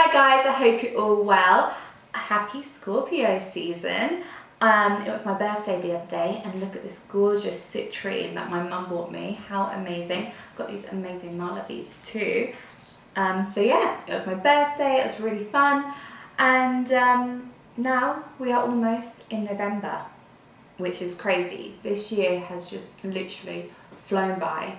Hi guys, I hope you're all well. Happy Scorpio season. It was my birthday the other day and look at this gorgeous citrine that my mum bought me. How amazing. Got these amazing mala beads too. So yeah, it was my birthday, it was really fun. And now we are almost in November, which is crazy. This year has just literally flown by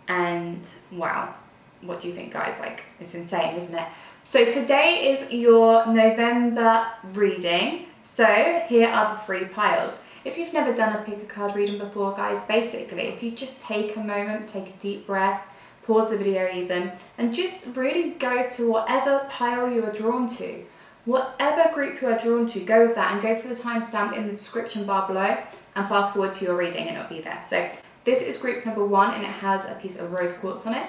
and wow, what do you think guys? Like, it's insane, isn't it? So today is your November reading. So here are the 3 piles. If you've never done a pick a card reading before guys, basically if you just take a moment, take a deep breath, pause the video even, and just really go to whatever pile you are drawn to. Whatever group you are drawn to, go with that and go to the timestamp in the description bar below and fast forward to your reading and it'll be there. So this is group number 1 and it has a piece of rose quartz on it.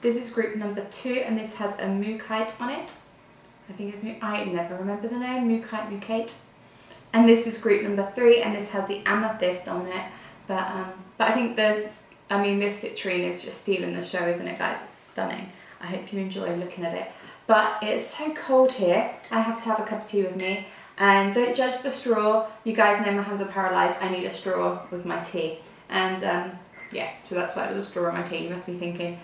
This is group number 2 and this has a mookaite on it. I never remember the name, mookaite. And this is group number 3 and this has the amethyst on it. But I think this citrine is just stealing the show, isn't it guys? It's stunning. I hope you enjoy looking at it. But it's so cold here. I have to have a cup of tea with me. And don't judge the straw. You guys know my hands are paralysed. I need a straw with my tea. And yeah, so that's why there's a straw in my tea. You must be thinking,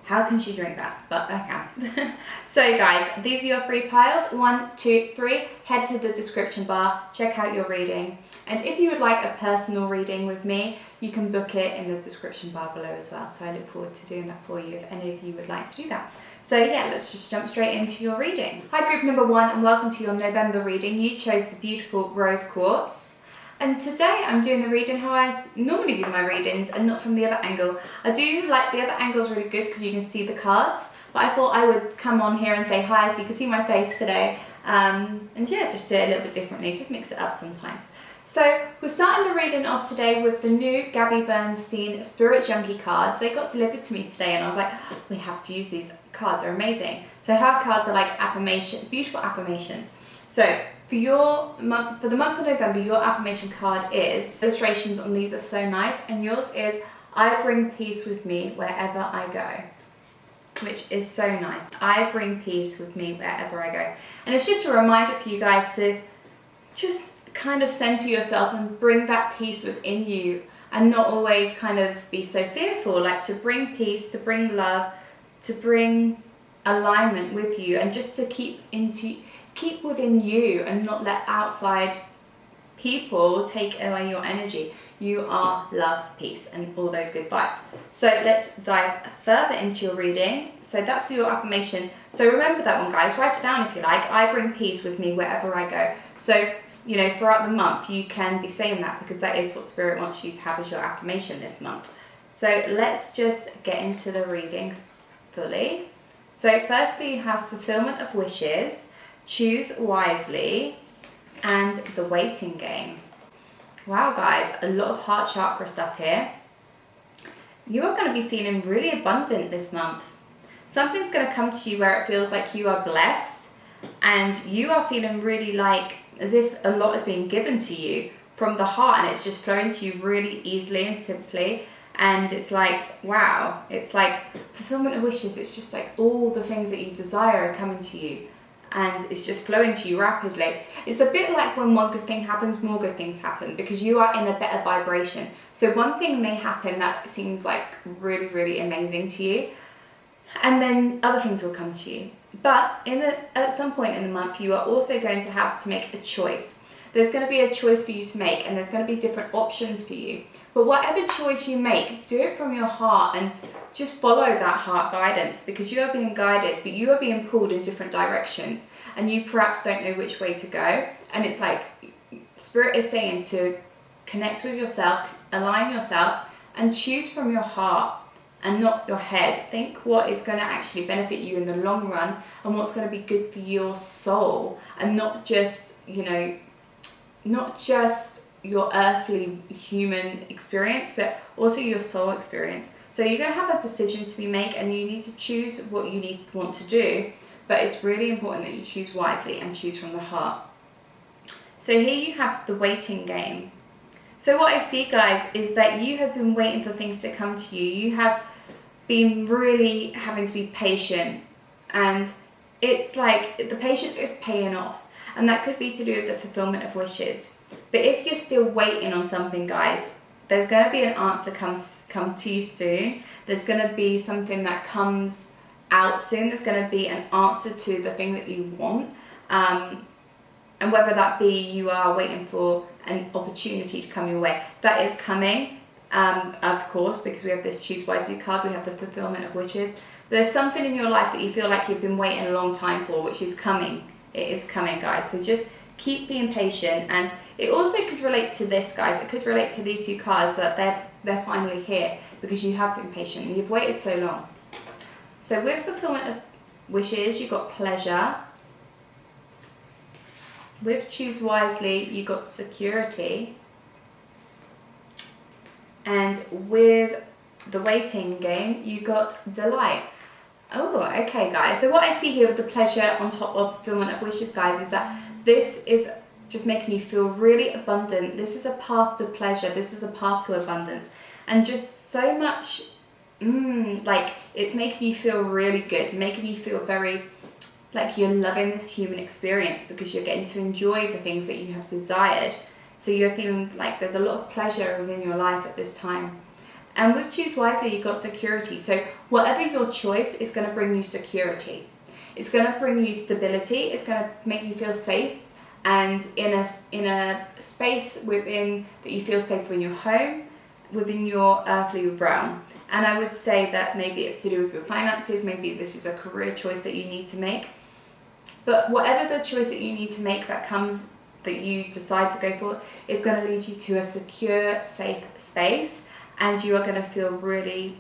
how can she drink that? But I can. So guys, these are your 3 piles. 1, 2, 3. Head to the description bar, check out your reading. And if you would like a personal reading with me, you can book it in the description bar below as well. So I look forward to doing that for you if any of you would like to do that. So yeah, let's just jump straight into your reading. Hi group number 1 and welcome to your November reading. You chose the beautiful rose quartz. And today I'm doing the reading how I normally do my readings and not from the other angle. I do like the other angle is really good because you can see the cards, but I thought I would come on here and say hi so you can see my face today. And yeah, just do it a little bit differently, just mix it up sometimes. So we're starting the reading off today with the new Gabby Bernstein Spirit Junkie cards. They got delivered to me today and I was like, oh, we have to use these cards, they're amazing. So her cards are like beautiful affirmations. So for the month of November, your affirmation card is, illustrations on these are so nice, and yours is, I bring peace with me wherever I go, which is so nice. I bring peace with me wherever I go. And it's just a reminder for you guys to just kind of center yourself and bring that peace within you and not always kind of be so fearful, like to bring peace, to bring love, to bring alignment with you and just to keep within you and not let outside people take away your energy. You are love, peace, and all those good vibes. So let's dive further into your reading. So that's your affirmation. So remember that one, guys. Write it down if you like. I bring peace with me wherever I go. So, you know, throughout the month, you can be saying that because that is what Spirit wants you to have as your affirmation this month. So let's just get into the reading fully. So firstly, you have fulfillment of wishes, choose wisely, and the waiting game. Wow guys, a lot of heart chakra stuff here. You are going to be feeling really abundant this month. Something's going to come to you where it feels like you are blessed and you are feeling really like as if a lot is being given to you from the heart and it's just flowing to you really easily and simply. And it's like, wow, it's like fulfillment of wishes. It's just like all the things that you desire are coming to you. And it's just flowing to you rapidly. It's a bit like when one good thing happens, more good things happen because you are in a better vibration. So one thing may happen that seems like really, really amazing to you, and then other things will come to you. But at some point in the month, you are also going to have to make a choice. There's going to be a choice for you to make and there's going to be different options for you. But whatever choice you make, do it from your heart and just follow that heart guidance because you are being guided, but you are being pulled in different directions and you perhaps don't know which way to go. And it's like Spirit is saying to connect with yourself, align yourself and choose from your heart and not your head. Think what is going to actually benefit you in the long run and what's going to be good for your soul and not just, you know, not just your earthly human experience, but also your soul experience. So you're going to have a decision to be made and you need to choose what you want to do, but it's really important that you choose wisely and choose from the heart. So here you have the waiting game. So what I see guys is that you have been waiting for things to come to you. You have been really having to be patient and it's like the patience is paying off, and that could be to do with the fulfillment of wishes. But if you're still waiting on something, guys, there's going to be an answer come to you soon. There's going to be something that comes out soon. There's going to be an answer to the thing that you want, and whether that be you are waiting for an opportunity to come your way, that is coming, of course, because we have this Choose Wisely card. We have the fulfillment of wishes. There's something in your life that you feel like you've been waiting a long time for, which is coming. It is coming, guys. So just keep being patient. And it also could relate to this, guys. It could relate to these two cards, that they're finally here because you have been patient and you've waited so long. So with fulfillment of wishes, you've got pleasure. With Choose Wisely, you got security. And with the waiting game, you got delight. Oh, okay, guys. So what I see here with the pleasure on top of fulfillment of wishes, guys, is that this is just making you feel really abundant. This is a path to pleasure. This is a path to abundance. And just so much, like, it's making you feel really good, making you feel very like you're loving this human experience because you're getting to enjoy the things that you have desired. So you're feeling like there's a lot of pleasure within your life at this time. And with Choose Wisely, you've got security. So whatever your choice is going to bring you security. It's going to bring you stability. It's going to make you feel safe and in a space within that you feel safe in your home, within your earthly realm. And I would say that maybe it's to do with your finances. Maybe this is a career choice that you need to make. But whatever the choice that you need to make that you decide to go for, it's going to lead you to a secure, safe space, and you are going to feel really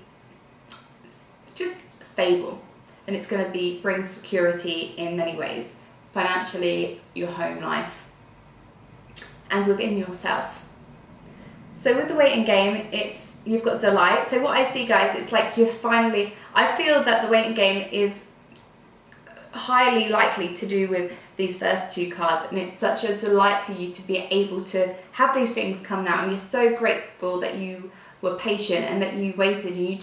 just stable. And it's going to bring security in many ways, financially, your home life, and within yourself. So with the waiting game, you've got delight. So what I see, guys, it's like I feel that the waiting game is highly likely to do with these first two cards, and it's such a delight for you to be able to have these things come now, and you're so grateful that you were patient and that you waited, and you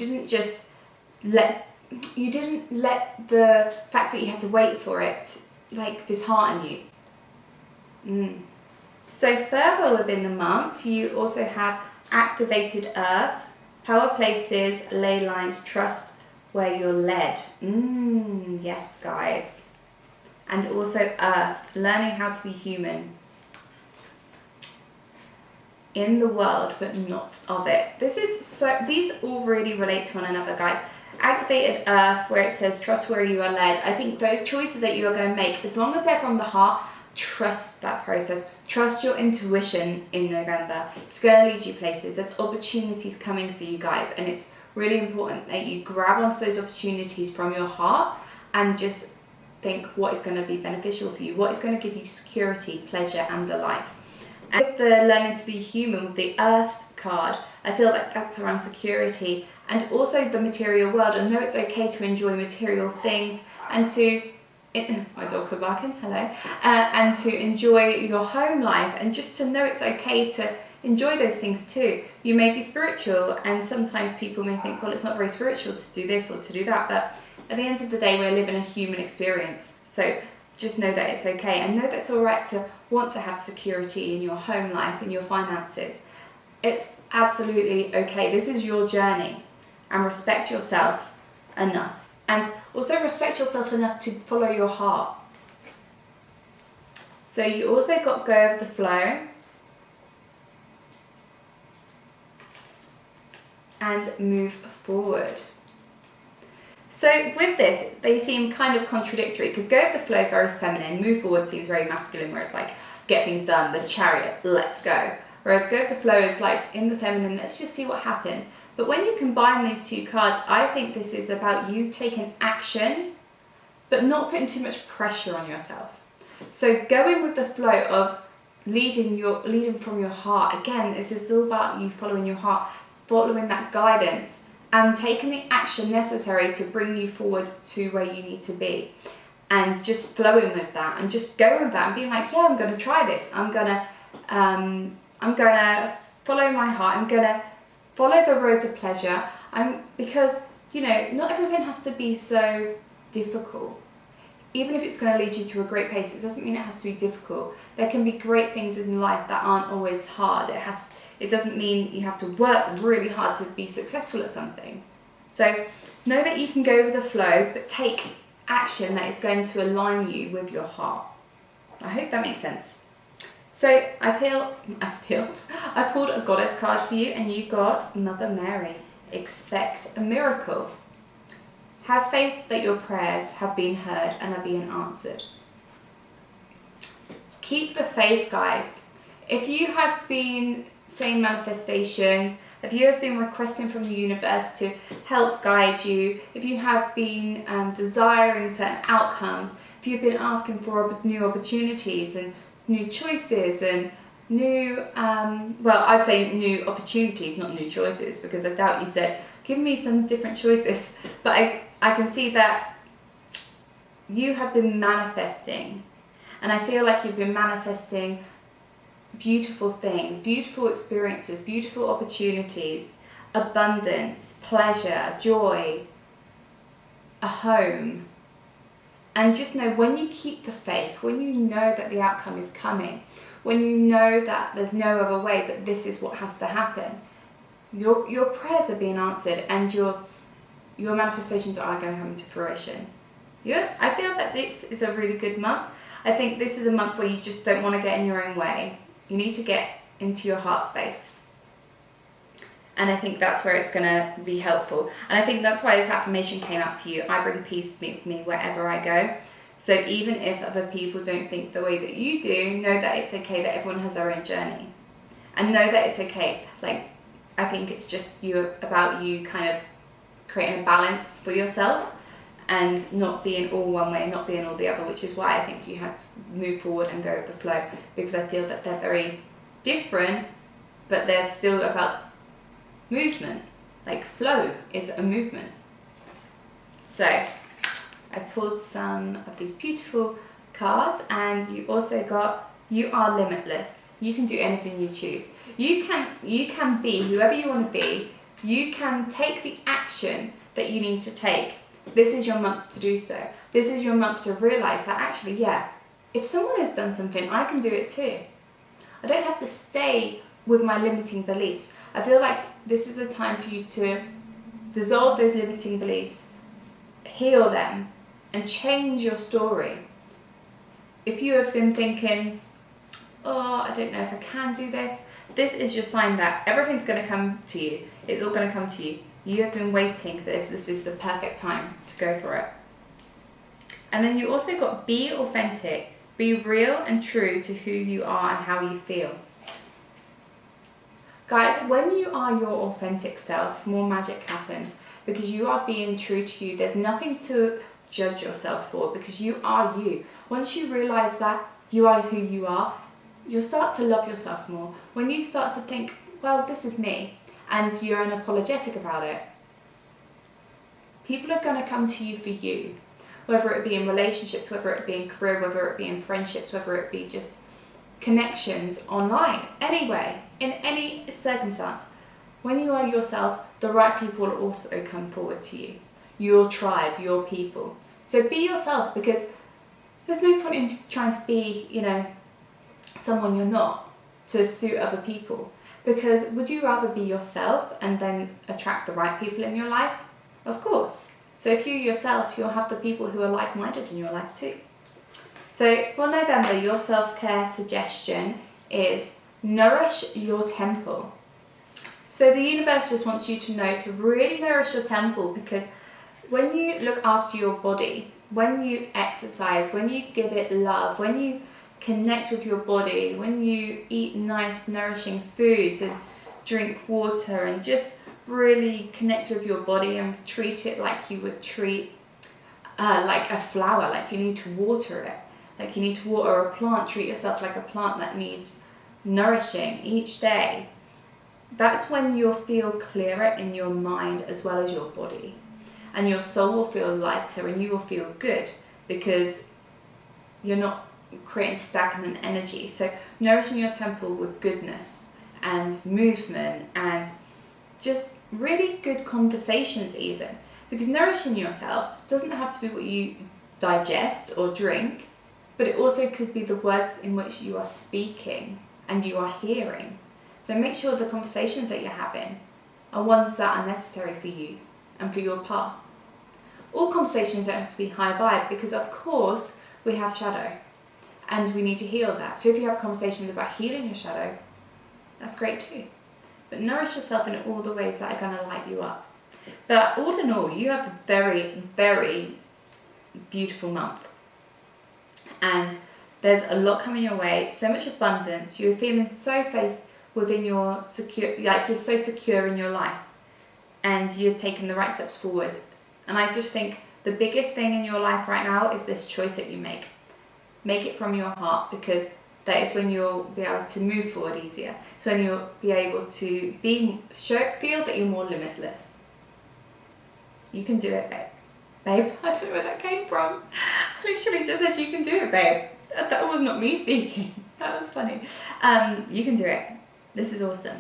didn't let the fact that you had to wait for it like dishearten you. So further within the month, you also have activated earth, power places, ley lines, trust where you're led. Yes, guys. And also earth, learning how to be human in the world but not of it. These all really relate to one another, guys. Activated earth, where it says trust where you are led. I think those choices that you are going to make, as long as they're from the heart, trust that process. Trust your intuition in November. It's going to lead you places. There's opportunities coming for you guys, and it's really important that you grab onto those opportunities from your heart and just think what is going to be beneficial for you, what is going to give you security, pleasure and delight. And with the learning to be human, with the earth card, I feel like that's around security and also the material world, and know it's okay to enjoy material things and my dogs are barking, hello, and to enjoy your home life, and just to know it's okay to enjoy those things too. You may be spiritual, and sometimes people may think, well, it's not very spiritual to do this or to do that, but at the end of the day, we're living a human experience. So just know that it's okay, and know that it's all right to want to have security in your home life, in your finances. It's absolutely okay. This is your journey, and respect yourself enough. And also respect yourself enough to follow your heart. So you also got go of the flow and move forward. So with this, they seem kind of contradictory, because go with the flow, very feminine, move forward seems very masculine, where it's like, get things done, the chariot, let's go. Whereas go with the flow is like, in the feminine, let's just see what happens. But when you combine these two cards, I think this is about you taking action, but not putting too much pressure on yourself. So going with the flow of leading from your heart. Again, this is all about you following your heart, following that guidance, and taking the action necessary to bring you forward to where you need to be, and just flowing with that and just going with that and being like, yeah, I'm going to try this. I'm going to follow my heart. I'm going to follow the road to pleasure. Because, not everything has to be so difficult. even if it's going to lead you to a great place, it doesn't mean it has to be difficult. There can be great things in life that aren't always hard. It doesn't mean you have to work really hard to be successful at something. So know that you can go with the flow, but take action that is going to align you with your heart. I hope that makes sense. So I pulled a goddess card for you, and you got Mother Mary. Expect a miracle. Have faith that your prayers have been heard and are being answered. Keep the faith, guys. If you have been saying manifestations, if you have been requesting from the universe to help guide you, if you have been desiring certain outcomes, if you've been asking for new opportunities and new choices and new, I'd say new opportunities, not new choices, because I doubt you said, give me some different choices. But I can see that you have been manifesting, and I feel like you've been manifesting beautiful things, beautiful experiences, beautiful opportunities, abundance, pleasure, joy, a home. And just know, when you keep the faith, when you know that the outcome is coming, when you know that there's no other way but this is what has to happen, your prayers are being answered, and your manifestations are going to come to fruition. Yeah, I feel that this is a really good month. I think this is a month where you just don't want to get in your own way. You need to get into your heart space. And I think that's where it's going to be helpful. And I think that's why this affirmation came up for you. I bring peace with me wherever I go. So even if other people don't think the way that you do, know that it's okay, that everyone has their own journey. And know that it's okay. Like, I think it's just about you kind of creating a balance for yourself and not being all one way, not being all the other, which is why I think you had to move forward and go with the flow, because I feel that they're very different, but they're still about movement. Like, flow is a movement. So I pulled some of these beautiful cards, and you also got, you are limitless. You can do anything you choose. You can be whoever you want to be. You can take the action that you need to take. This is your month to do so. This is your month to realize that actually, yeah, if someone has done something, I can do it too. I don't have to stay with my limiting beliefs. I feel like this is a time for you to dissolve those limiting beliefs, heal them, and change your story. If you have been thinking, oh, I don't know if I can do this, this is your sign that everything's going to come to you. It's all going to come to you. You have been waiting for this. This is the perfect time to go for it. And then you also got be authentic. Be real and true to who you are and how you feel. Guys, when you are your authentic self, more magic happens, because you are being true to you. There's nothing to judge yourself for, because you are you. Once you realize that you are who you are, you'll start to love yourself more. When you start to think, well, this is me, and you're unapologetic about it, people are going to come to you for you, whether it be in relationships, whether it be in career, whether it be in friendships, whether it be just connections online, anyway, in any circumstance. When you are yourself, the right people will also come forward to you, your tribe, your people. So be yourself, because there's no point in trying to be, someone you're not to suit other people. Because would you rather be yourself and then attract the right people in your life? Of course. So if you're yourself, you'll have the people who are like-minded in your life too. So for November, your self-care suggestion is nourish your temple. So the universe just wants you to know to really nourish your temple, because when you look after your body, when you exercise, when you give it love, when you connect with your body, when you eat nice nourishing foods and drink water and just really connect with your body and treat it like you would treat like a flower, like you need to water it, like you need to water a plant. Treat yourself like a plant that needs nourishing each day. That's when you'll feel clearer in your mind as well as your body, and your soul will feel lighter and you will feel good, because you're not creating stagnant energy. So nourishing your temple with goodness and movement and just really good conversations even, because nourishing yourself doesn't have to be what you digest or drink, but it also could be the words in which you are speaking and you are hearing. So make sure the conversations that you're having are ones that are necessary for you and for your path. All conversations don't have to be high vibe, because of course we have shadow and we need to heal that. So if you have conversations about healing your shadow, that's great too. But nourish yourself in all the ways that are going to light you up. But all in all, you have a very, very beautiful month. And there's a lot coming your way, so much abundance. You're feeling so safe within your secure, like you're so secure in your life, and you're taking the right steps forward. And I just think the biggest thing in your life right now is this choice that you make. Make it from your heart, because that is when you'll be able to move forward easier. So when you'll be able to feel that you're more limitless. You can do it, babe. Babe, I don't know where that came from. I literally just said you can do it, babe. That was not me speaking. That was funny. You can do it. This is awesome.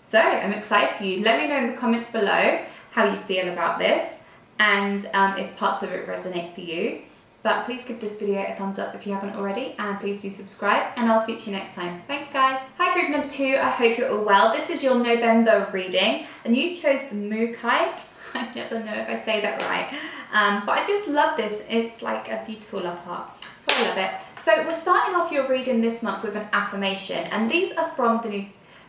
So I'm excited for you. Let me know in the comments below how you feel about this, and if parts of it resonate for you. But please give this video a thumbs up if you haven't already, and please do subscribe, and I'll speak to you next time. Thanks guys. Hi group number 2, I hope you're all well. This is your November reading, and you chose the Mookite. I never know if I say that right, but I just love this. It's like a beautiful love heart, so I love it. So we're starting off your reading this month with an affirmation, and these are from the new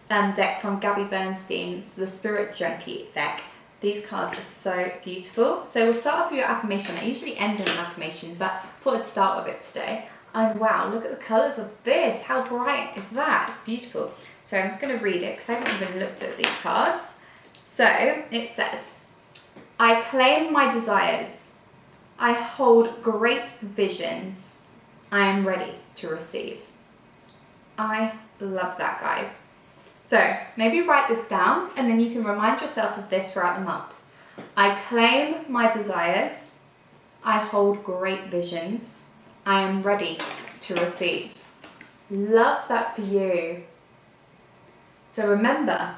deck from Gabby Bernstein's The Spirit Junkie deck. These cards are so beautiful. So we'll start off with your affirmation. I usually end on an affirmation, but I thought I'd start with it today. And wow, look at the colours of this. How bright is that? It's beautiful. So I'm just going to read it because I haven't even looked at these cards. So it says, I claim my desires. I hold great visions. I am ready to receive. I love that, guys. So maybe write this down, and then you can remind yourself of this throughout the month. I claim my desires. I hold great visions. I am ready to receive. Love that for you. So remember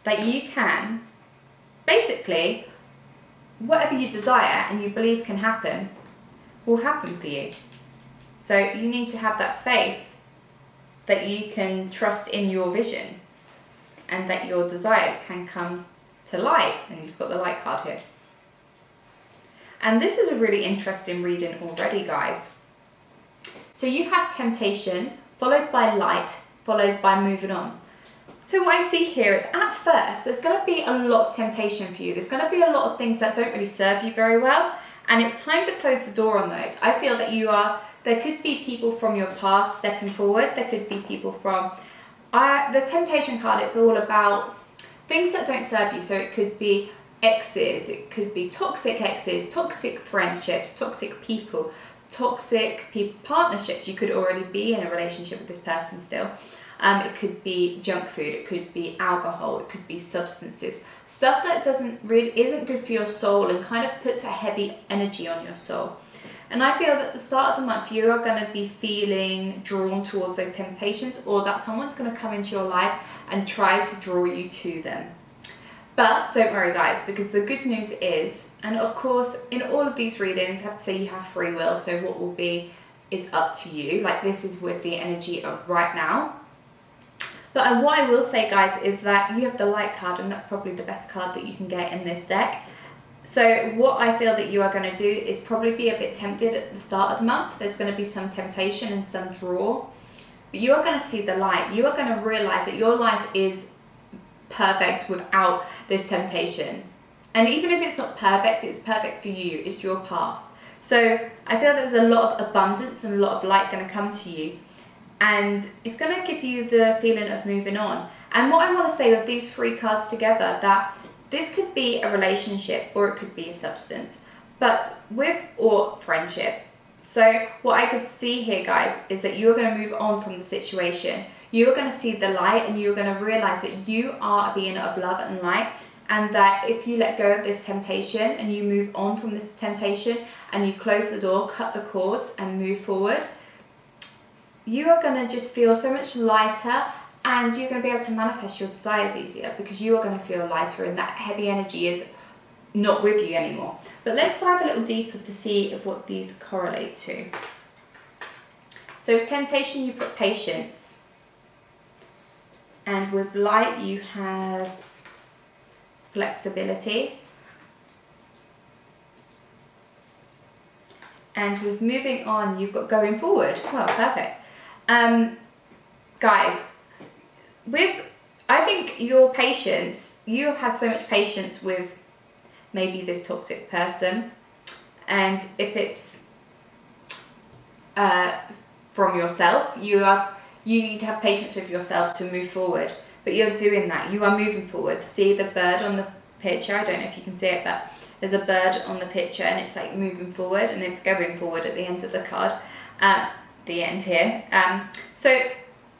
that you can, basically, whatever you desire and you believe can happen, will happen for you. So you need to have that faith that you can trust in your vision, and that your desires can come to light. And you've got the light card here. And this is a really interesting reading already, guys. So you have temptation, followed by light, followed by moving on. So what I see here is, at first, there's going to be a lot of temptation for you. There's going to be a lot of things that don't really serve you very well. And it's time to close the door on those. I feel that there could be people from your past stepping forward. There could be people from... the temptation card, it's all about things that don't serve you. So it could be exes, it could be toxic exes, toxic friendships, toxic people, partnerships. You could already be in a relationship with this person still. It could be junk food, it could be alcohol, it could be substances. Stuff that isn't good for your soul and kind of puts a heavy energy on your soul. And I feel that at the start of the month, you are going to be feeling drawn towards those temptations, or that someone's going to come into your life and try to draw you to them. But don't worry, guys, because the good news is, and of course, in all of these readings, I have to say you have free will. So what will be is up to you. Like, this is with the energy of right now. But what I will say, guys, is that you have the light card, and that's probably the best card that you can get in this deck. So what I feel that you are going to do is probably be a bit tempted at the start of the month. There's going to be some temptation and some draw. But you are going to see the light. You are going to realize that your life is perfect without this temptation. And even if it's not perfect, it's perfect for you. It's your path. So I feel there's a lot of abundance and a lot of light going to come to you. And it's going to give you the feeling of moving on. And what I want to say with these three cards together, that this could be a relationship or it could be a substance, or friendship. So what I could see here, guys, is that you are going to move on from the situation. You are going to see the light, and you are going to realize that you are a being of love and light. And that if you let go of this temptation and you move on from this temptation and you close the door, cut the cords and move forward, you are going to just feel so much lighter, and you're going to be able to manifest your desires easier because you are going to feel lighter, and that heavy energy is not with you anymore. But let's dive a little deeper to see if what these correlate to. So with temptation, you've got patience. And with light, you have flexibility. And with moving on, you've got going forward. Well, perfect. Guys, I think your patience, you have had so much patience with maybe this toxic person. And if it's from yourself, you need to have patience with yourself to move forward. But you're doing that. You are moving forward. See the bird on the picture? I don't know if you can see it, but there's a bird on the picture and it's like moving forward and it's going forward at the end of the card, the end here. So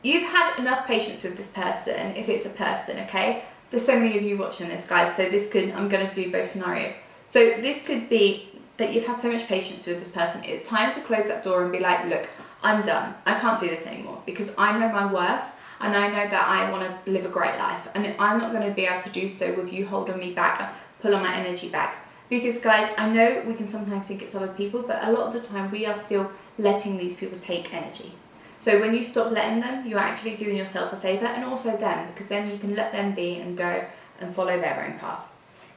you've had enough patience with this person, if it's a person, okay? There's so many of you watching this, guys, so this could, I'm going to do both scenarios. So this could be that you've had so much patience with this person, it's time to close that door and be like, look, I'm done. I can't do this anymore because I know my worth and I know that I want to live a great life, and I'm not going to be able to do so with you holding me back, pulling my energy back. Because guys, I know we can sometimes think it's other people, but a lot of the time we are still letting these people take energy. So when you stop letting them, you're actually doing yourself a favour, and also them, because then you can let them be and go and follow their own path.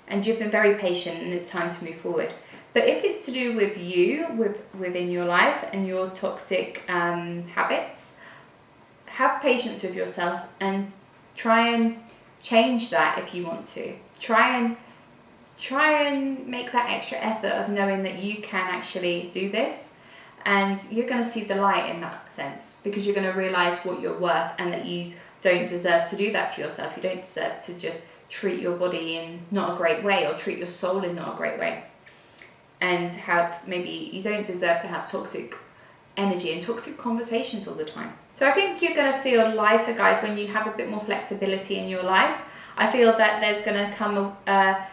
And you've been very patient and it's time to move forward. But if it's to do with you, within your life and your toxic habits, have patience with yourself and try and change that if you want to. Try and make that extra effort of knowing that you can actually do this, and you're going to see the light in that sense, because you're going to realise what you're worth and that you don't deserve to do that to yourself. You don't deserve to just treat your body in not a great way, or treat your soul in not a great way, and maybe you don't deserve to have toxic energy and toxic conversations all the time. So I think you're going to feel lighter, guys, when you have a bit more flexibility in your life. I feel that there's going to come,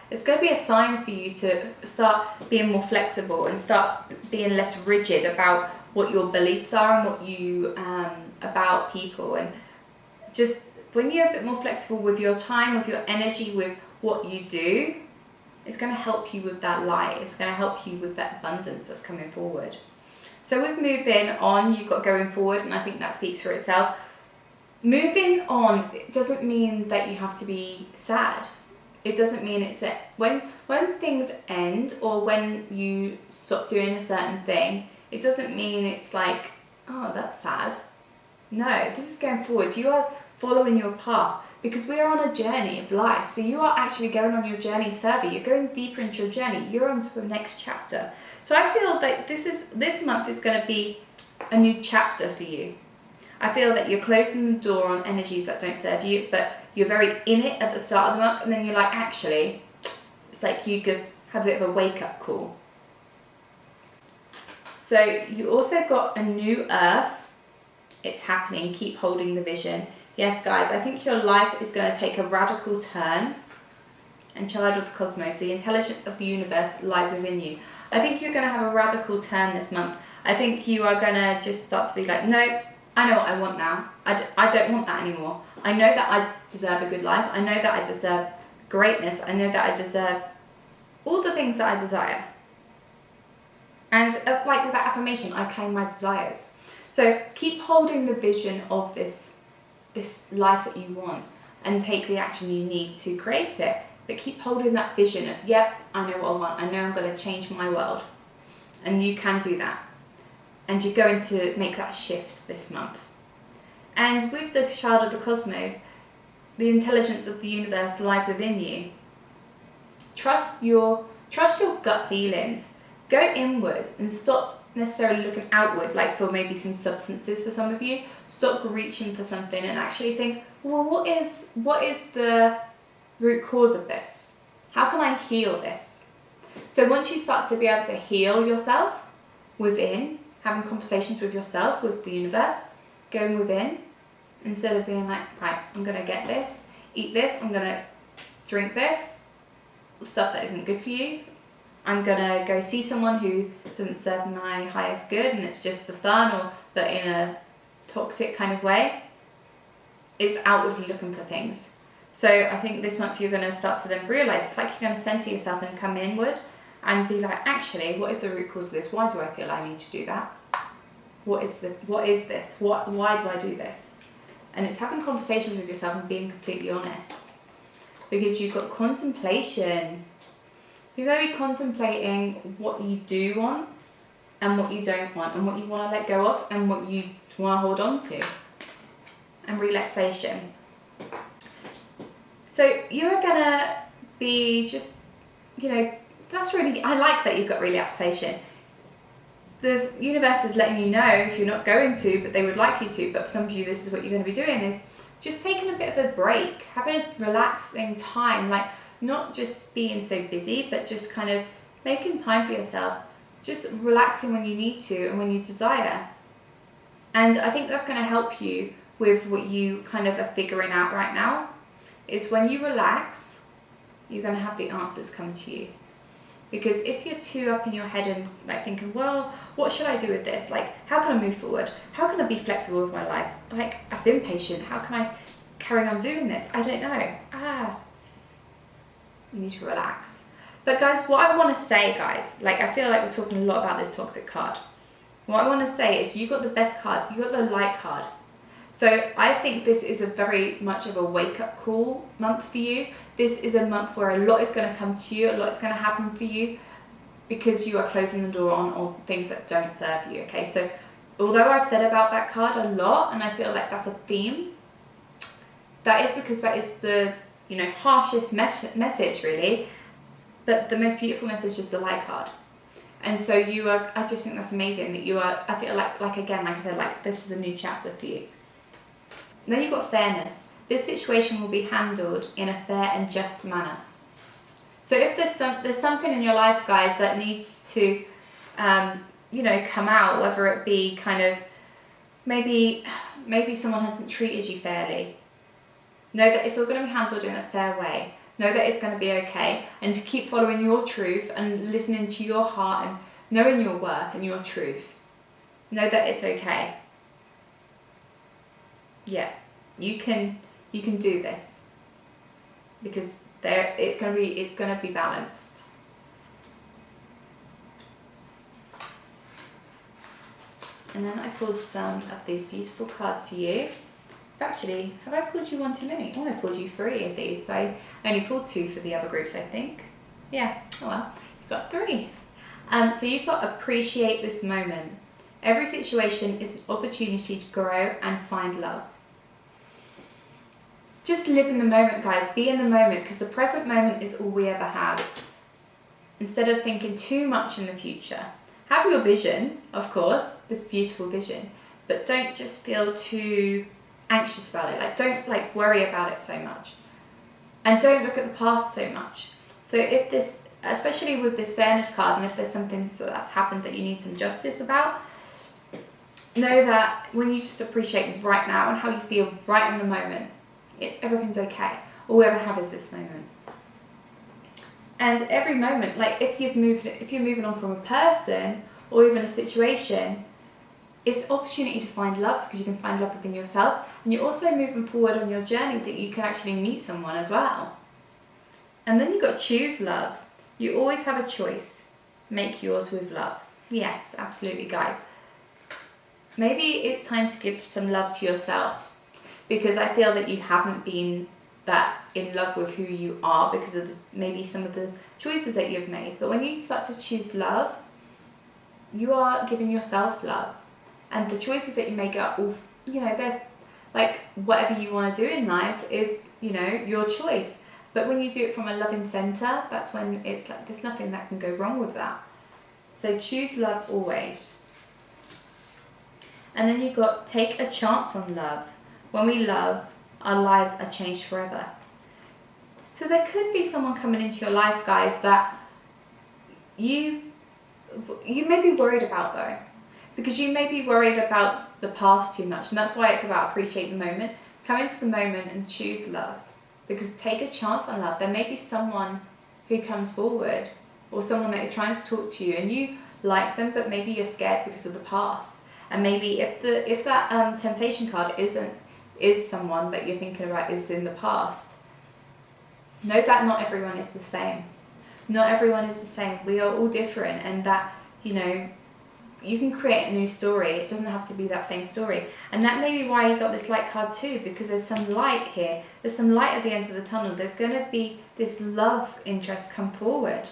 it's going to be a sign for you to start being more flexible and start being less rigid about what your beliefs are and what you, about people. And just when you're a bit more flexible with your time, with your energy, with what you do, it's going to help you with that light. It's going to help you with that abundance that's coming forward. So with moving on, you've got going forward, and I think that speaks for itself. Moving on, it doesn't mean that you have to be sad. It doesn't mean it's when things end, or when you stop doing a certain thing, it doesn't mean it's like, oh, that's sad. No, this is going forward. You are following your path, because we are on a journey of life. So you are actually going on your journey further. You're going deeper into your journey. You're on to the next chapter. So I feel that this month is going to be a new chapter for you. I feel that you're closing the door on energies that don't serve you, but you're very in it at the start of the month, and then you're like, actually, it's like you just have a bit of a wake-up call. So you also got a new earth. It's happening. Keep holding the vision. Yes, guys, I think your life is going to take a radical turn. And child of the cosmos, the intelligence of the universe lies within you. I think you're going to have a radical turn this month. I think you are going to just start to be like, no, I know what I want now. I don't want that anymore. I know that I deserve a good life. I know that I deserve greatness. I know that I deserve all the things that I desire. And like with that affirmation, I claim my desires. So keep holding the vision of this life that you want, and take the action you need to create it. But keep holding that vision of, yep, I know what I want. I know I'm going to change my world. And you can do that. And you're going to make that shift this month. And with the child of the cosmos, the intelligence of the universe lies within you. Trust your gut feelings. Go inward and stop necessarily looking outward, like for maybe some substances for some of you. Stop reaching for something and actually think, well, what is the root cause of this? How can I heal this? So once you start to be able to heal yourself within, having conversations with yourself, with the universe, going within, instead of being like, right, I'm going to get this, eat this, I'm going to drink this, stuff that isn't good for you. I'm going to go see someone who doesn't serve my highest good and it's just for fun, but in a toxic kind of way. It's outwardly looking for things. So I think this month you're going to start to then realize, it's like you're going to center yourself and come inward and be like, actually, what is the root cause of this? Why do I feel I need to do that? What is this? Why do I do this? And it's having conversations with yourself and being completely honest. Because you've got contemplation. You're going to be contemplating what you do want and what you don't want, and what you want to let go of and what you want to hold on to. And relaxation. So you're going to be just, that's really, I like that you've got relaxation. The universe is letting you know if you're not going to, but they would like you to. But for some of you, this is what you're going to be doing, is just taking a bit of a break, having a relaxing time, like not just being so busy, but just kind of making time for yourself, just relaxing when you need to and when you desire. And I think that's going to help you with what you kind of are figuring out right now, is when you relax, you're going to have the answers come to you. Because if you're too up in your head and like thinking, well, what should I do with this? Like, how can I move forward? How can I be flexible with my life? Like, I've been patient. How can I carry on doing this? I don't know. You need to relax. But guys, what I want to say, guys, like I feel like we're talking a lot about this toxic card. What I want to say is you got the best card. You got the light card. So I think this is a very much of a wake-up call month for you. This is a month where a lot is going to come to you, a lot is going to happen for you, because you are closing the door on all things that don't serve you, okay? So although I've said about that card a lot, and I feel like that's a theme, that is because that is the, harshest message really, but the most beautiful message is the light card. And so I just think that's amazing that I feel like again, like I said, like this is a new chapter for you. And then you've got fairness. This situation will be handled in a fair and just manner. So if there's something in your life, guys, that needs to, come out, whether it be kind of, maybe someone hasn't treated you fairly, know that it's all going to be handled in a fair way. Know that it's going to be okay, and to keep following your truth and listening to your heart and knowing your worth and your truth. Know that it's okay. Yeah, you can do this, because it's gonna be balanced. And then I pulled some of these beautiful cards for you. Actually, have I pulled you one too many? Oh, I pulled you 3 of these. So I only pulled 2 for the other groups, I think. Yeah. Oh well, you've got 3. So you've got to appreciate this moment. Every situation is an opportunity to grow and find love. Just live in the moment, guys. Be in the moment, because the present moment is all we ever have. Instead of thinking too much in the future. Have your vision, of course, this beautiful vision, but don't just feel too anxious about it. Like, don't worry about it so much. And don't look at the past so much. So if this, especially with this fairness card, and if there's something that's happened that you need some justice about, know that when you just appreciate right now and how you feel right in the moment, everything's okay. All we ever have is this moment. And every moment, like if you're moving on from a person or even a situation, it's an opportunity to find love, because you can find love within yourself, and you're also moving forward on your journey that you can actually meet someone as well. And then you've got choose love. You always have a choice. Make yours with love. Yes, absolutely, guys. Maybe it's time to give some love to yourself, because I feel that you haven't been that in love with who you are because of maybe some of the choices that you've made. But when you start to choose love, you are giving yourself love. And the choices that you make are all, they're like whatever you want to do in life is, your choice. But when you do it from a loving center, that's when it's like there's nothing that can go wrong with that. So choose love always. And then you've got take a chance on love. When we love, our lives are changed forever. So there could be someone coming into your life, guys, that you may be worried about though. Because you may be worried about the past too much. And that's why it's about appreciate the moment. Come into the moment and choose love. Because take a chance on love. There may be someone who comes forward, or someone that is trying to talk to you and you like them, but maybe you're scared because of the past. And maybe if that temptation card is someone that you're thinking about is in the past, Know that not everyone is the same. Not everyone is the same. We are all different, and that, you know, you can create a new story. It doesn't have to be that same story. And that may be why you got this light card too, because there's some light here. There's some light at the end of the tunnel. There's going to be this love interest come forward.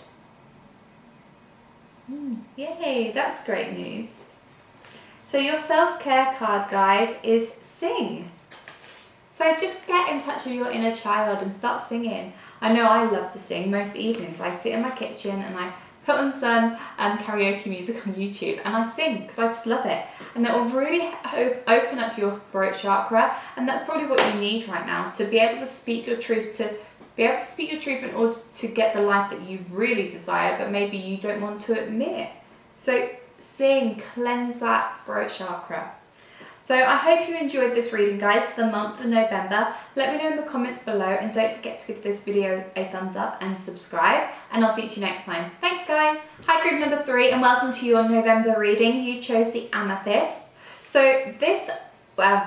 Yay, that's great news. So your self-care card, guys, is sing. So just get in touch with your inner child and start singing. I know I love to sing most evenings. I sit in my kitchen and I put on some karaoke music on YouTube and I sing because I just love it. And that will really open up your throat chakra, and that's probably what you need right now, to be able to speak your truth, in order to get the life that you really desire, but maybe you don't want to admit. So sing, cleanse that throat chakra. So I hope you enjoyed this reading, guys, for the month of November. Let me know in the comments below, and don't forget to give this video a thumbs up and subscribe, and I'll speak to you next time. Thanks, guys. Hi, group number 3, and welcome to your November reading. You chose the amethyst. So this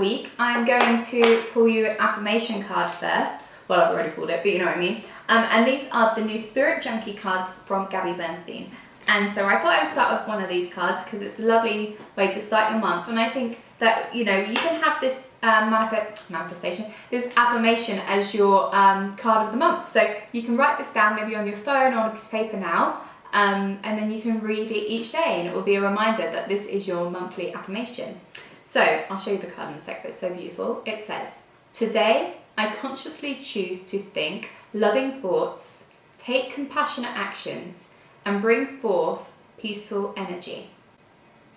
week, I'm going to pull you an affirmation card first. Well, I've already pulled it, but you know what I mean. And these are the new Spirit Junkie cards from Gabby Bernstein. And so I thought I would start with one of these cards because it's a lovely way to start your month. And I think that, you know, you can have this manifestation, this affirmation as your card of the month. So you can write this down maybe on your phone or on a piece of paper now, and then you can read it each day, and it will be a reminder that this is your monthly affirmation. So I'll show you the card in a sec, but it's so beautiful. It says, today I consciously choose to think loving thoughts, take compassionate actions, and bring forth peaceful energy.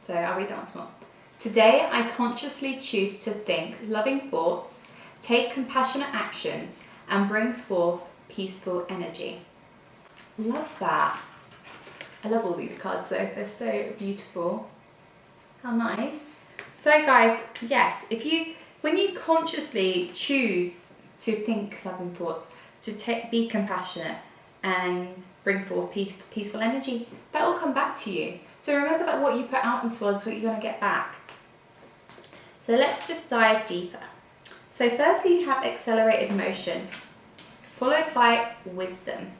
So I'll read that once more. Today, I consciously choose to think loving thoughts, take compassionate actions, and bring forth peaceful energy. Love that. I love all these cards though, they're so beautiful. How nice. So guys, yes, when you consciously choose to think loving thoughts, to be compassionate, and bring forth peaceful energy, that will come back to you. So remember that what you put out into the world is what you're going to get back. So let's just dive deeper. So firstly, you have accelerated motion, followed by wisdom,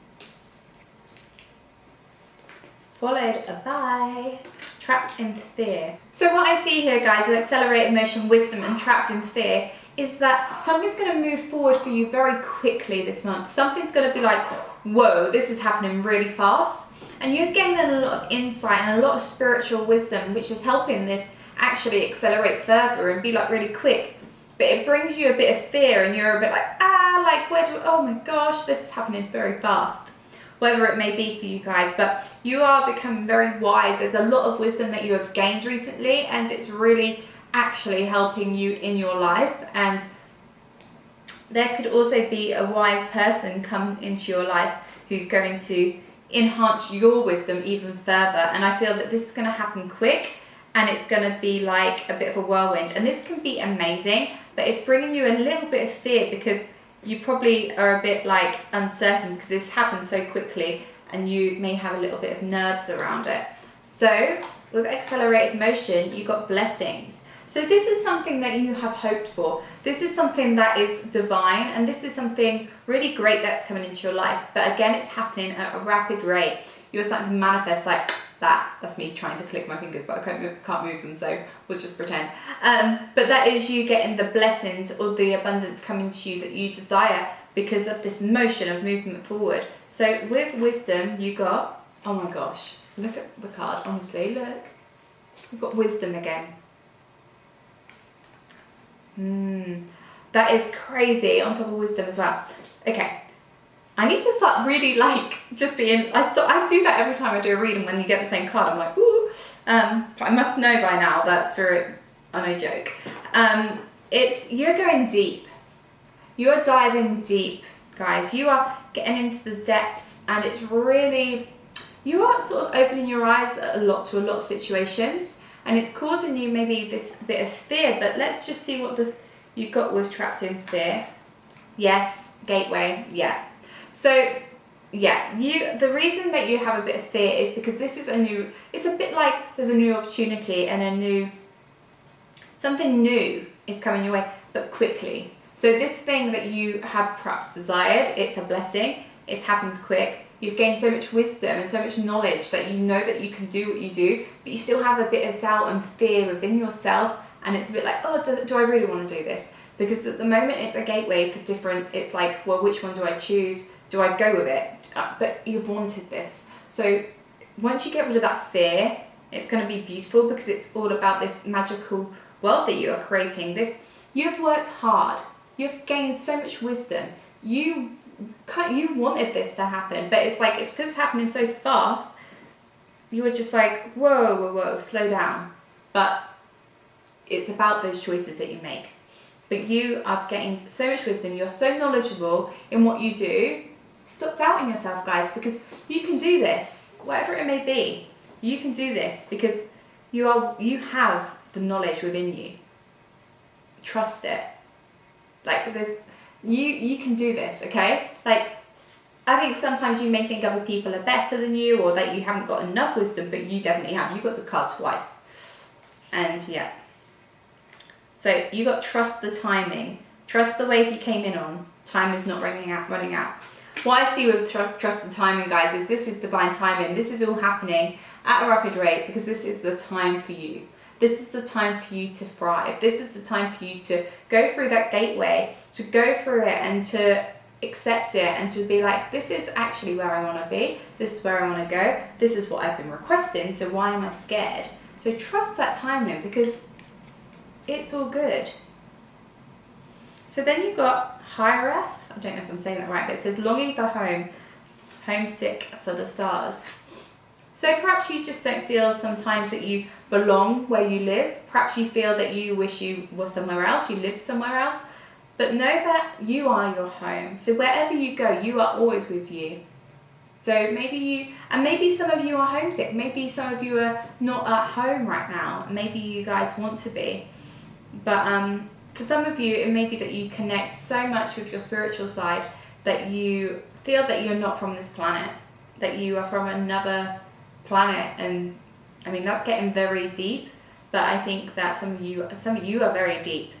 followed by trapped in fear. So what I see here, guys, with accelerated motion, wisdom, and trapped in fear is that something's going to move forward for you very quickly this month. Something's going to be like, whoa, this is happening really fast. And you're gaining a lot of insight and a lot of spiritual wisdom, which is helping this actually accelerate further and be like really quick. But it brings you a bit of fear, and you're a bit like, oh my gosh, this is happening very fast. Whether it may be for you guys, but you are becoming very wise. There's a lot of wisdom that you have gained recently, and it's really actually helping you in your life. And there could also be a wise person come into your life who's going to enhance your wisdom even further. And I feel that this is going to happen quick, and it's going to be like a bit of a whirlwind. And this can be amazing, but it's bringing you a little bit of fear because you probably are a bit like uncertain because this happened so quickly, and you may have a little bit of nerves around it. So with accelerated motion, you got blessings. So this is something that you have hoped for. This is something that is divine, and this is something really great that's coming into your life. But again, it's happening at a rapid rate. You're starting to manifest like that. That's me trying to click my fingers, but I can't move them, so we'll just pretend. But that is you getting the blessings or the abundance coming to you that you desire because of this motion of movement forward. So with wisdom, you got, oh my gosh, look at the card, honestly, look. You've got wisdom again. That is crazy, on top of wisdom as well. Okay, I need to start really like just being, I do that every time I do a reading. When you get the same card, I'm like, ooh. But I must know by now that spirit, I no joke. You're going deep. You are diving deep, guys. You are getting into the depths, and it's really, you are sort of opening your eyes to a lot of situations. And it's causing you maybe this bit of fear, but let's just see what you got with trapped in fear. Yes, gateway, yeah. So, yeah, the reason that you have a bit of fear is because this is it's a bit like there's a new opportunity and something new is coming your way, but quickly. So this thing that you have perhaps desired, it's a blessing, it's happened quick. You've gained so much wisdom and so much knowledge that you know that you can do what you do, but you still have a bit of doubt and fear within yourself, and it's a bit like, oh, do I really want to do this? Because at the moment it's a gateway for different, it's like, well, which one do I choose? Do I go with it? But you've wanted this. So once you get rid of that fear, it's going to be beautiful, because it's all about this magical world that you are creating. You've worked hard. You've gained so much wisdom. You wanted this to happen, but it's like, it's because it's happening so fast, you were just like, whoa, slow down. But it's about those choices that you make. But you have gained so much wisdom, you're so knowledgeable in what you do. Stop doubting yourself, guys, because you can do this, whatever it may be. You can do this because you have the knowledge within you. Trust it. Like, you can do this, okay? Like, I think sometimes you may think other people are better than you, or that you haven't got enough wisdom, but you definitely have. You got the card twice. And yeah. So you got trust the timing. Trust the wave you came in on. Time is not running out. What I see with trust and timing, guys, is this is divine timing. This is all happening at a rapid rate because this is the time for you. This is the time for you to thrive. This is the time for you to go through that gateway, to go through it and to accept it and to be like, this is actually where I want to be. This is where I want to go. This is what I've been requesting. So why am I scared? So trust that timing because it's all good. So then you've got Hiereth. I don't know if I'm saying that right, but it says longing for home, homesick for the stars. So perhaps you just don't feel sometimes that you belong where you live. Perhaps you feel that you wish you were somewhere else, you lived somewhere else. But know that you are your home. So wherever you go, you are always with you. So maybe some of you are homesick. Maybe some of you are not at home right now. Maybe you guys want to be. But for some of you, it may be that you connect so much with your spiritual side that you feel that you're not from this planet, that you are from another planet. And I mean, that's getting very deep, but I think that some of you are very deep.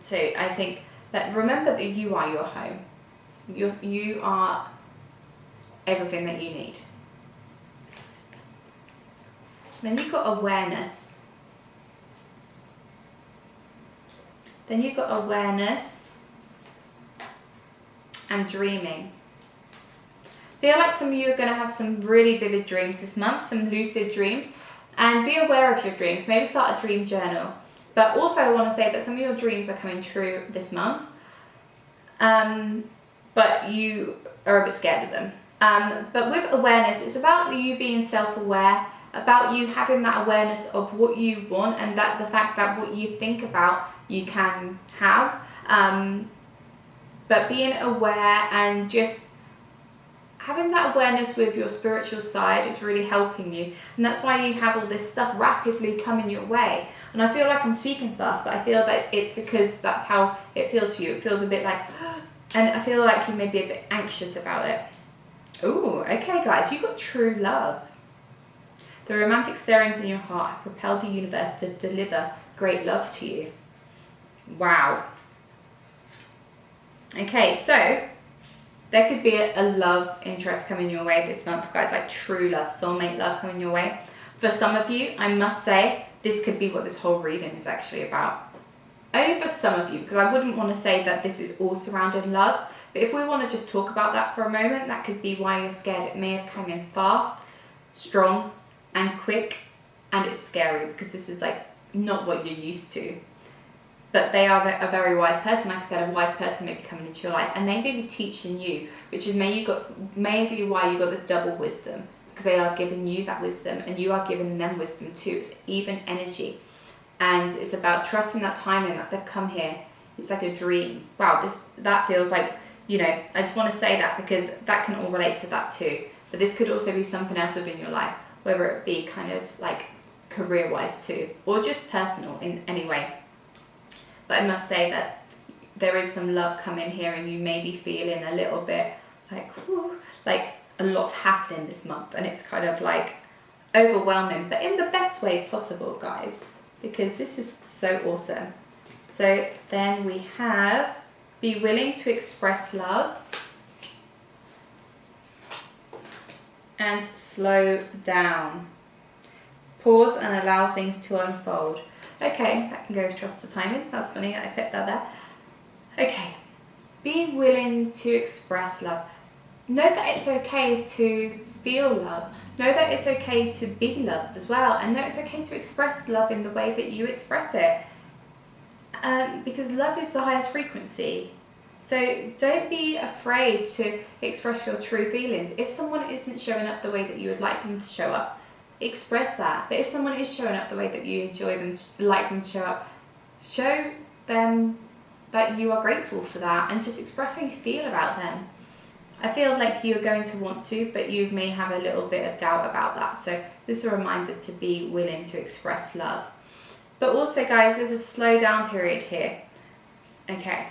So I think that remember that you are your home. You are everything that you need. Then you've got awareness. Then you've got awareness and dreaming. Feel like some of you are going to have some really vivid dreams this month, some lucid dreams, and be aware of your dreams. Maybe start a dream journal. But also I want to say that some of your dreams are coming true this month, but you are a bit scared of them. But with awareness, it's about you being self-aware, about you having that awareness of what you want and that the fact that what you think about you can have. But being aware and just having that awareness with your spiritual side is really helping you. And that's why you have all this stuff rapidly coming your way. And I feel like I'm speaking fast, but I feel that it's because that's how it feels for you. It feels a bit like, and I feel like you may be a bit anxious about it. Ooh, okay guys, you got true love. The romantic stirrings in your heart have propelled the universe to deliver great love to you. Wow. Okay, so there could be a love interest coming your way this month, guys, like true love, soulmate love coming your way. For some of you, I must say, this could be what this whole reading is actually about. Only for some of you, because I wouldn't want to say that this is all surrounded love. But if we want to just talk about that for a moment, that could be why you're scared. It may have come in fast, strong, and quick, and it's scary because this is like not what you're used to. But they are a very wise person. Like I said, a wise person may be coming into your life, and they may be teaching you, which is maybe why you got the double wisdom, because they are giving you that wisdom, and you are giving them wisdom too. It's even energy, and it's about trusting that timing that they've come here. It's like a dream. Wow, that feels like, you know. I just want to say that because that can all relate to that too. But this could also be something else within your life, whether it be kind of like career-wise too, or just personal in any way. But I must say that there is some love coming here, and you may be feeling a little bit like, whew, like a lot's happening this month, and it's kind of like overwhelming, but in the best ways possible, guys, because this is so awesome. So then we have be willing to express love and slow down. Pause and allow things to unfold. Okay, that can go with trust the timing. That's funny that I picked that there. Okay, being willing to express love. Know that it's okay to feel love. Know that it's okay to be loved as well. And know it's okay to express love in the way that you express it. Because love is the highest frequency. So don't be afraid to express your true feelings. If someone isn't showing up the way that you would like them to show up, express that. But if someone is showing up the way that you enjoy them, like them to show up, show them that you are grateful for that and just express how you feel about them. I feel like you're going to want to, but you may have a little bit of doubt about that. So this is a reminder to be willing to express love. But also, guys, there's a slow down period here. Okay.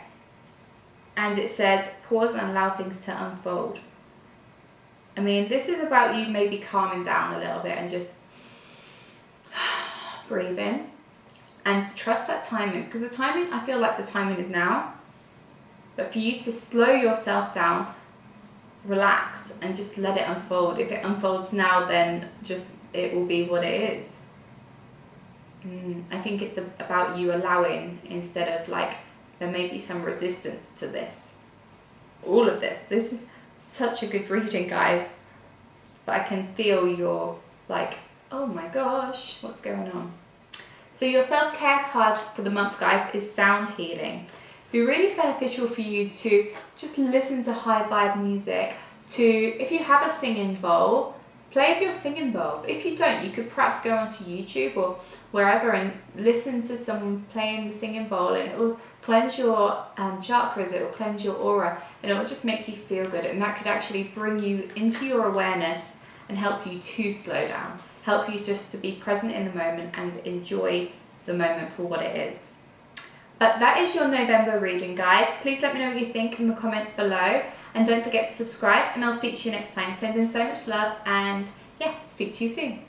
And it says, pause and allow things to unfold. I mean, this is about you maybe calming down a little bit and just breathe in and trust that timing. Because the timing, I feel like the timing is now. But for you to slow yourself down, relax and just let it unfold. If it unfolds now, then just it will be what it is. I think it's about you allowing instead of like, there may be some resistance to this. All of this. This is such a good reading, guys. But I can feel your like, oh my gosh, what's going on? So your self-care card for the month, guys, is sound healing. It'd be really beneficial for you to just listen to high vibe music. If you have a singing bowl, play with your singing bowl. If you don't, you could perhaps go onto YouTube or wherever and listen to someone playing the singing bowl, and it will cleanse your chakras, it will cleanse your aura, and it will just make you feel good. And that could actually bring you into your awareness and help you to slow down, help you just to be present in the moment and enjoy the moment for what it is. But that is your November reading, guys. Please let me know what you think in the comments below. And don't forget to subscribe, and I'll speak to you next time. Send in so much love, and yeah, speak to you soon.